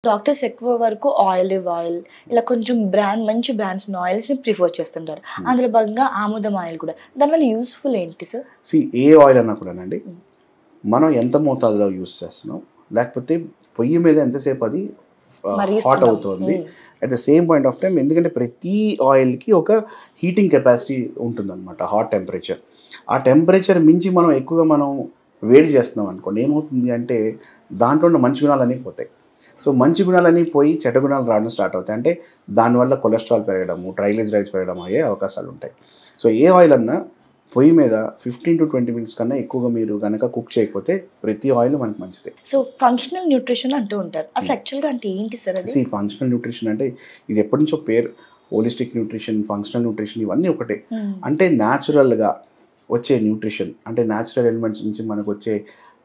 Doctors ఎక్కువ వరకు olive oil ఇలా కొంచెం మంచి బ్రాండ్స్ ఉన్న ఆయిల్స్‌ని ప్రిఫర్ చేస్తుంటారు. హ్మ్. అందులో భాగంగా ఆముదం ఆయిల్ కూడా. దానివల్ల యూజ్‌ఫుల్ ఏంటి సార్? ఏ ఆయిల్ అన్నా కూడానండి, హ్మ్. మనం ఎంత మోతాదులో యూజ్ చేస్తున్నాం, లేకపోతే పొయ్యి మీద ఎంతసేపు అది హాట్ మరిగిస్తున్నాం. అవుతోంది. హ్మ్. At the same point of time ఎందుకంటే ప్రతి ఆయిల్‌కి ఒక హీటింగ్ కెపాసిటీ ఉంటుందన్నమాట. Hot temperature. ఆ టెంపరేచర్ మించి మనం వేడి చేస్తున్నాం అనుకోండి, ఏమవుతుంది అంటే దాంట్లో ఉన్న మంచి గుణాలన్నీ పోతాయి. సో, మంచి గుణాలన్నీ పోయి చెడ్డ గుణాలు రావడం స్టార్ట్ అవుతాయి. అంటే దానివల్ల కొలెస్ట్రాల్ పెరగడము, ట్రైగ్లిజరైడ్స్ పెరగడం అయ్యే అవకాశాలుంటాయి. సో, ఏ ఆయిల్ అన్నా పొయ్యి మీద 15-20 మినిట్స్ కన్నా ఎక్కువగా మీరు గనక కుక్ చేయకపోతే ప్రతి ఆయిల్ మనకు మంచిదే. సో, ఫంక్షనల్ న్యూట్రిషన్ అంటూ ఉంటారు. అసలు హ్మ్. యాక్చువల్‌గా అంటే ఏంటి సార్ అది? ఫంక్షనల్ న్యూట్రిషన్ అంటే ఇది ఎప్పటినుంచో పేరు. హోలిస్టిక్ న్యూట్రిషన్, ఫంక్షనల్ న్యూట్రిషన్ ఇవన్నీ ఒకటే. హ్మ్. అంటే న్యాచురల్‌గా వచ్చే న్యూట్రిషన్ అంటే న్యాచురల్ ఎలిమెంట్స్ నుంచి మనకొచ్చే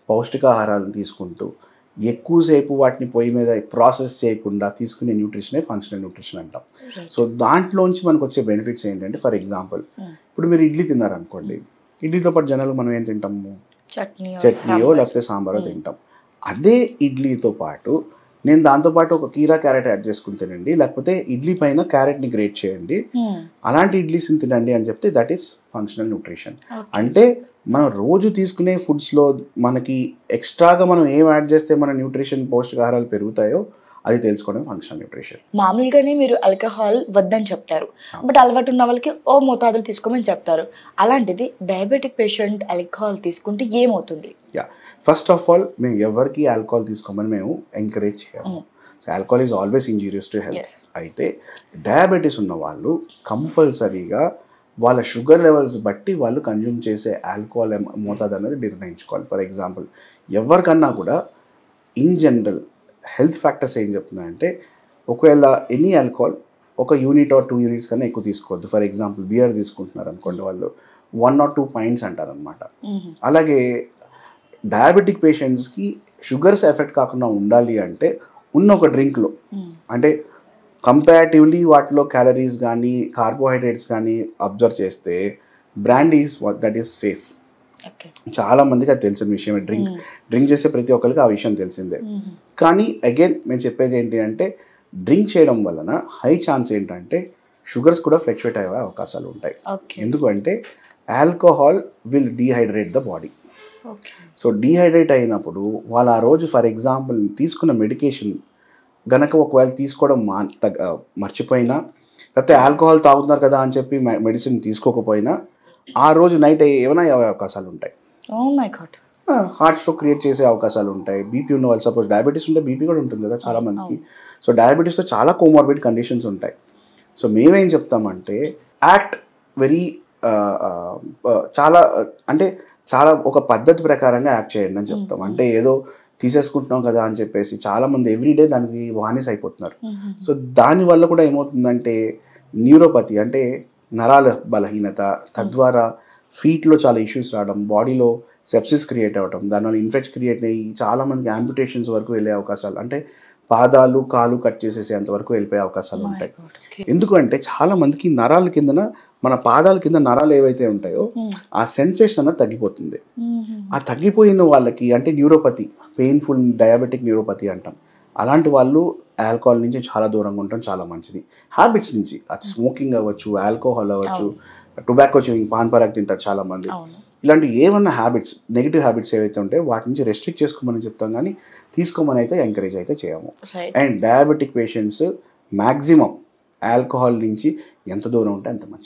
పౌష్టికాహారాలను తీసుకుంటూ, ఎక్కువ సేపు వాటిని పొయ్యి మీద ప్రాసెస్ చేయకుండా తీసుకునే న్యూట్రిషనే ఫంక్షనల్ న్యూట్రిషన్ అంటాం. రైట్. సో, దాంట్లోంచి మనకొచ్చే బెనిఫిట్స్ ఏంటంటే ఫర్ ఎగ్జాంపుల్ హ్మ్. ఇప్పుడు మీరు ఇడ్లీ తిన్నారనుకోండి. ఇడ్లీతో పాటు జనరల్‌గా మనం ఏం తింటాము? చట్నీ ఆర్ చట్నీయో సాంబార్. లేకపోతే సాంబారో హ్మ్. తింటాం. అదే ఇడ్లీతో పాటు నేను దాంతో పాటు ఒక కీరా క్యారెట్ యాడ్ చేసుకొని తినండి. లేకపోతే ఇడ్లీ పైన క్యారెట్‌ని గ్రేట్ చేయండి. హ్మ్. అలాంటి ఇడ్లీస్‌ని తినండి అని చెప్తే that is functional nutrition. Okay. అంటే మనం రోజు తీసుకునే ఫుడ్స్‌లో మనకి ఎక్స్‌ట్రాగా మనం ఏం యాడ్ చేస్తే మన న్యూట్రిషన్ పోషకాహారాలు పెరుగుతాయో అది తెలుసుకోవడం ఫంక్షనల్ న్యూట్రిషన్. మామూలుగానే మీరు ఆల్కహాల్ వద్దని చెప్తారు. అవును. బట్ అలవాటు ఉన్న వాళ్ళకి ఓ మోతాదులో తీసుకోమని చెప్తారు. అలాంటిది డయాబెటిక్ పేషెంట్ ఆల్కహాల్ తీసుకుంటే ఏమవుతుంది? యాహ్! ఫస్ట్ ఆఫ్ ఆల్ మేము ఎవరికీ ఆల్కహాల్ తీసుకోమని మేము ఎంకరేజ్ చేయము. హ్మ్. So, alcohol is always injurious to health. Yes. అయితే డయాబెటిస్ ఉన్న వాళ్ళు కంపల్సరీగా వాళ్ళ షుగర్ లెవెల్స్ బట్టి వాళ్ళు కన్జ్యూమ్ చేసే ఆల్కహాల్ మోతాదు అనేది నిర్ణయించుకోవాలి. ఫర్ ఎగ్జాంపుల్ ఎవరికన్నా కూడా ఇన్ జనరల్ హెల్త్ ఫ్యాక్టర్స్ ఏం చెప్తున్నాయంటే ఒకవేళ ఎనీ ఆల్కహాల్ ఒక యూనిట్ ఆర్ 2 యూనిట్స్ కన్నా ఎక్కువ తీసుకోవద్దు. ఫర్ ఎగ్జాంపుల్ బియర్ తీసుకుంటున్నారు అనుకోండి, వాళ్ళు 1 ఆర్ 2 పాయింట్స్ అంటారనమాట. హుహు. అలాగే డయాబెటిక్ పేషెంట్స్‌కి షుగర్స్ ఎఫెక్ట్ కాకుండా ఉండాలి అంటే ఉన్న ఒక డ్రింక్‌లో హ్మ్. అంటే కంపారిటివ్‌లీ వాటిలో క్యాలరీస్ గానీ, కార్బోహైడ్రేట్స్ గానీ అబ్జర్వ్ చేస్తే brandy is that is safe. Okay. చాలా మందికి అది తెలిసిన విషయమే. హ్మ్. డ్రింక్ చేసే ప్రతి ఒక్కరికి ఆ విషయం తెలిసిందే. హుహు. కానీ అగైన్ నేను చెప్పేది ఏంటి అంటే డ్రింక్ చేయడం వలన హై ఛాన్స్ ఏంటంటే షుగర్స్ కూడా ఫ్లక్చుయేట్ అయ్యే అవకాశాలు ఉంటాయి. ఓకే. ఎందుకంటే alcohol will dehydrate the body. Okay. So, dehydrate అయినప్పుడు వాళ్ళు ఆ రోజు ఫర్ ఎగ్జాంపుల్ తీసుకున్న మెడికేషన్ గనక ఒకవేళ తీసుకోవడం మర్చిపోయినా, లేకపోతే ఆల్కహాల్ తాగుతున్నారు కదా అని చెప్పి మెడిసిన్ తీసుకోకపోయినా, ఆ రోజు నైట్ ఏమైనా అయ్యే అవకాశాలు ఉంటాయి. Oh my God! Heart stroke create చేసే అవకాశాలు ఉంటాయి. బీపీ ఉన్న వాళ్ళు సపోజ్ డయాబెటిస్ ఉంటే బీపీ కూడా ఉంటుంది కదా చాలా మందికి. అవును. సో, డయాబెటిస్‌తో చాలా కోమార్బిడ్ కండిషన్స్ ఉంటాయి. సో, మేమేం చెప్తామంటే యాక్ట్ వెరీ చాలా అంటే చాలా ఒక పద్ధతి ప్రకారంగా యాక్ట్ చేయండి అని హ్మ్. చెప్తాం. హ్మ్. అంటే ఏదో తీసేసుకుంటున్నాం కదా అని చెప్పేసి చాలామంది ఎవ్రీడే దానికి బానిస అయిపోతున్నారు. హుహు. సో, దానివల్ల కూడా ఏమవుతుందంటే న్యూరోపతి అంటే నరాల బలహీనత, తద్వారా ఫీట్‌లో చాలా ఇష్యూస్ రావడం, బాడీలో సెప్సిస్ క్రియేట్ అవ్వడం, దానివల్ల ఇన్ఫెక్షన్ క్రియేట్ అయ్యి చాలామందికి యాంప్యుటేషన్స్ వరకు వెళ్ళే అవకాశాలు అంటే పాదాలు, కాలు కట్ చేసేసేంత వరకు వెళ్ళిపోయే అవకాశాలు మై ఉంటాయి. గాడ్! ఓకే. ఎందుకంటే చాలా మందికి నరాల కిందన మన పాదాల కింద నరాలు ఏవైతే ఉంటాయో హ్మ్. ఆ సెన్సేషన్ అన్నది తగ్గిపోతుంది. హుహు. ఆ తగ్గిపోయిన వాళ్ళకి అంటే న్యూరోపతి, పెయిన్‌ఫుల్ డయాబెటిక్ న్యూరోపతి అంటాం. అలాంటి వాళ్ళు ఆల్కహాల్ నుంచి చాలా దూరంగా ఉండటం చాలా మంచిది. హ్యాబిట్స్ నుంచి అది స్మోకింగ్ అవ్వచ్చు, ఆల్కహాల్ అవ్వచ్చు, అవును. టొబాకో చూయింగ్, పాన్ పరాగ్ తింటారు చాలామంది. అవును. ఇలాంటి ఏమన్నా హ్యాబిట్స్, నెగెటివ్ హ్యాబిట్స్ ఏవైతే ఉంటాయో వాటి నుంచి రెస్ట్రిక్ట్ చేసుకోమని చెప్తాం గానీ, తీసుకోమని అయితే ఎంకరేజ్ అయితే చేయము. Right. And diabetic patients maximum alcohol నుంచి ఎంత దూరం ఉంటే అంత మంచిది.